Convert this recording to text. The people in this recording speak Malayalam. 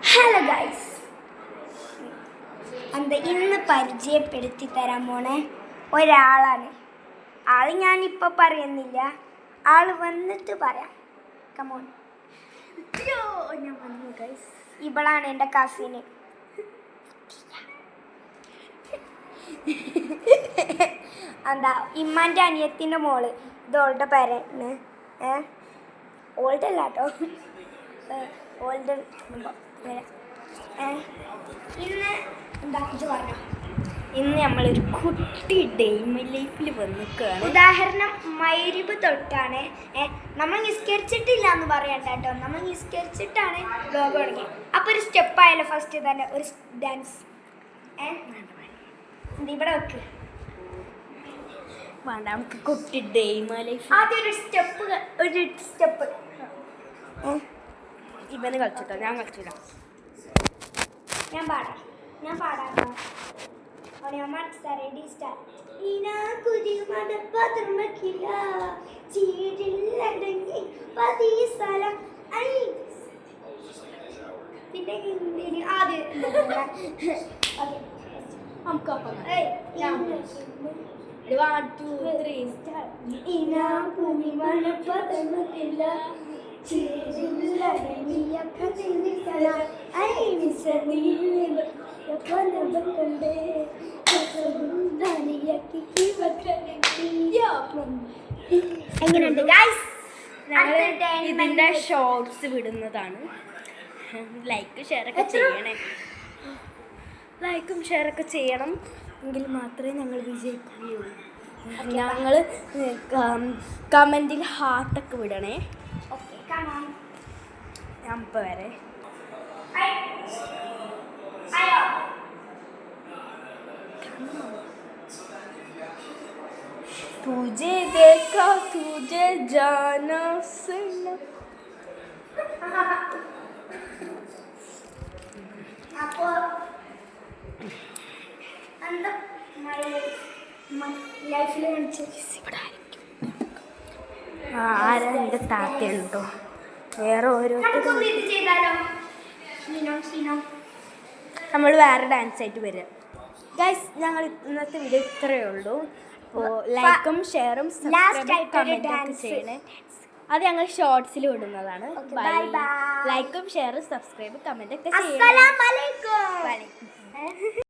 ഹലോ ഗൈസ്, ഇന്ന് പരിചയപ്പെടുത്തി തരാൻ പോണേ ഒരാളാണ്. ആള് ഞാനിപ്പോൾ പറയുന്നില്ല, ആള് വന്നിട്ട് പറയാം. കമോൺ. ഞാൻ വന്നു ഗൈസ്. ഇവളാണ് എൻ്റെ കസിന്. ഇമ്മാൻ്റെ അനിയത്തിൻ്റെ മോള്. ഇത് ഓളുടെ പേരാണ്. ഓൾഡ് അല്ല കേട്ടോ, ഓൾഡ്. ഇന്ന് നമ്മളൊരു കുട്ടി ഡെയിം ലൈഫിൽ വന്നിക്കുകയാണ്. ഉദാഹരണം മഗ്‌രിബ് തൊട്ടാണ്. നമ്മൾ നിസ്കരിച്ചിട്ടില്ല എന്ന് പറയണ്ട കേട്ടോ, നമ്മൾ നിസ്കരിച്ചിട്ടാണ് വ്ലോഗ് തുടങ്ങി. അപ്പോൾ ഒരു സ്റ്റെപ്പായാലോ ഫസ്റ്റ് തന്നെ, ഒരു ഡാൻസ്. ഇവിടെ വെക്ക് വേണ്ട, നമുക്ക് കുട്ടി ഡെയിം ലൈഫ്. ആദ്യം ഒരു സ്റ്റെപ്പ് ഇവന് കളിച്ചിട്ടോ, ഞാൻ കളിച്ചില്ല. ഞാൻ പാടാം. Ready start. പിന്നെ ആദ്യം എങ്ങനെയുണ്ട് ഗൈസ്? ഇതിന്റെ ഷോർട്സ് വിടുന്നതാണ്. ലൈക്കും ഷെയറൊക്കെ ചെയ്യണം എങ്കിൽ മാത്രമേ ഞങ്ങൾ വിജയിക്കുകയുള്ളൂ. ഞങ്ങൾ കമൻറ്റിൽ ഹാർട്ടൊക്കെ വിടണേ. ഞാൻ ഇപ്പോൾ വരെ तुझे देखा तुझे जाना सुना. അപ്പോൾ ലൈഫിൽ ആരാ എൻ്റെ താത്തയുണ്ടോ? വേറെ നമ്മൾ വേറെ ഡാൻസ് ആയിട്ട് വരിക. ഗൈസ്, ഞങ്ങൾ ഇന്നത്തെ വീഡിയോ ഇത്രയേ ഉള്ളൂ. അപ്പോൾ ലൈക്കും ഷെയറും കമൻറ്റൊക്കെ ചെയ്യണേ. അത് ഞങ്ങൾ ഷോർട്സിൽ ഇടുന്നതാണ്. ലൈക്കും ഷെയറും സബ്സ്ക്രൈബ് കമൻറ്റൊക്കെ ചെയ്യണം.